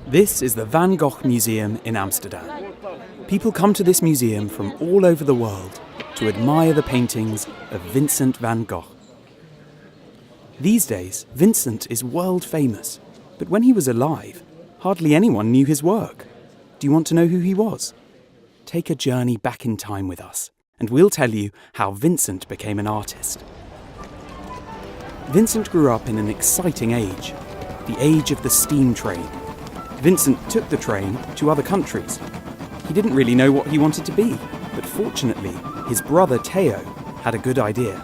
This is the Van Gogh Museum in Amsterdam. People come to this museum from all over the world to admire the paintings of Vincent van Gogh. These days, Vincent is world famous, but when he was alive, hardly anyone knew his work. Do you want to know who he was? Take a journey back in time with us, and we'll tell you how Vincent became an artist. Vincent grew up in an exciting age, the age of the steam train. Vincent took the train to other countries. He didn't really know what he wanted to be, but fortunately, his brother Theo had a good idea.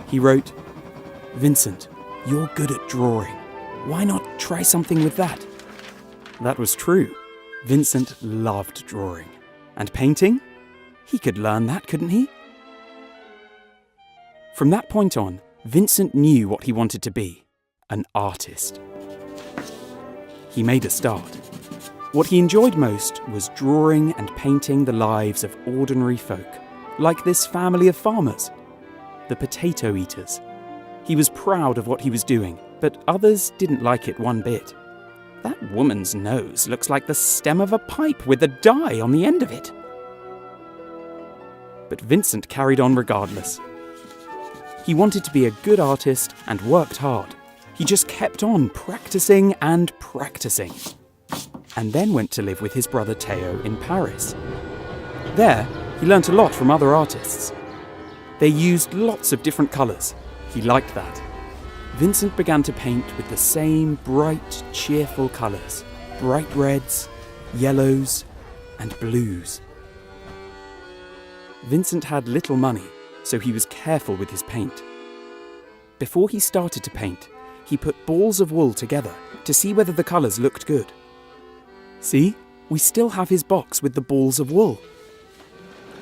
He wrote, "Vincent, you're good at drawing. Why not try something with that?" That was true. Vincent loved drawing. And painting? He could learn that, couldn't he? From that point on, Vincent knew what he wanted to be, an artist. He made a start. What he enjoyed most was drawing and painting the lives of ordinary folk, like this family of farmers, the potato eaters. He was proud of what he was doing, but others didn't like it one bit. That woman's nose looks like the stem of a pipe with a die on the end of it. But Vincent carried on regardless. He wanted to be a good artist and worked hard. He just kept on practicing and practicing. And then went to live with his brother Theo in Paris. There, he learnt a lot from other artists. They used lots of different colours. He liked that. Vincent began to paint with the same bright, cheerful colours. Bright reds, yellows, and blues. Vincent had little money, so he was careful with his paint. Before he started to paint, he put balls of wool together to see whether the colours looked good. See, we still have his box with the balls of wool.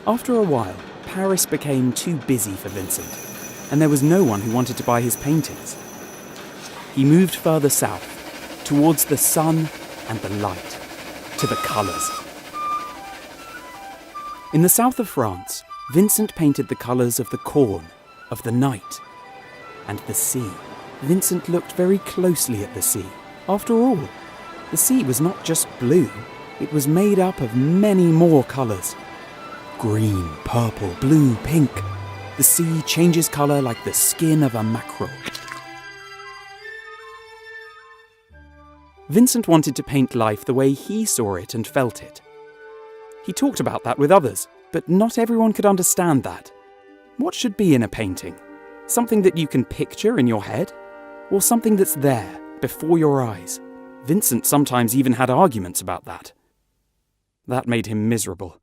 After a while, Paris became too busy for Vincent, and there was no one who wanted to buy his paintings. He moved further south, towards the sun and the light, to the colours. In the south of France, Vincent painted the colours of the corn, of the night, and the sea. Vincent looked very closely at the sea. After all, the sea was not just blue, it was made up of many more colours. Green, purple, blue, pink. The sea changes colour like the skin of a mackerel. Vincent wanted to paint life the way he saw it and felt it. He talked about that with others, but not everyone could understand that. What should be in a painting? Something that you can picture in your head? Or something that's there, before your eyes? Vincent sometimes even had arguments about that. That made him miserable.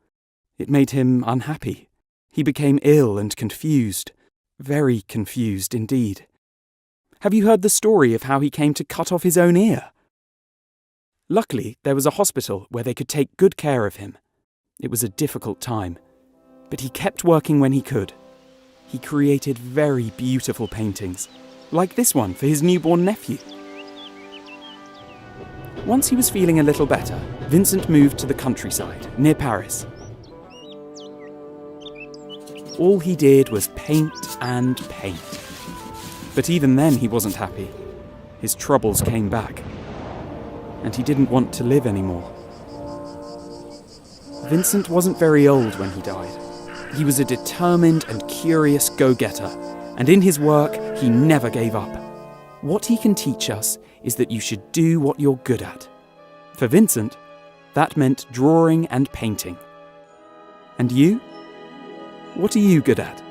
It made him unhappy. He became ill and confused. Very confused indeed. Have you heard the story of how he came to cut off his own ear? Luckily, there was a hospital where they could take good care of him. It was a difficult time, but he kept working when he could. He created very beautiful paintings, like this one for his newborn nephew. Once he was feeling a little better, Vincent moved to the countryside, near Paris. All he did was paint and paint. But even then he wasn't happy. His troubles came back, and he didn't want to live anymore. Vincent wasn't very old when he died. He was a determined and curious go-getter, and in his work, he never gave up. What he can teach us is that you should do what you're good at. For Vincent, that meant drawing and painting. And you? What are you good at?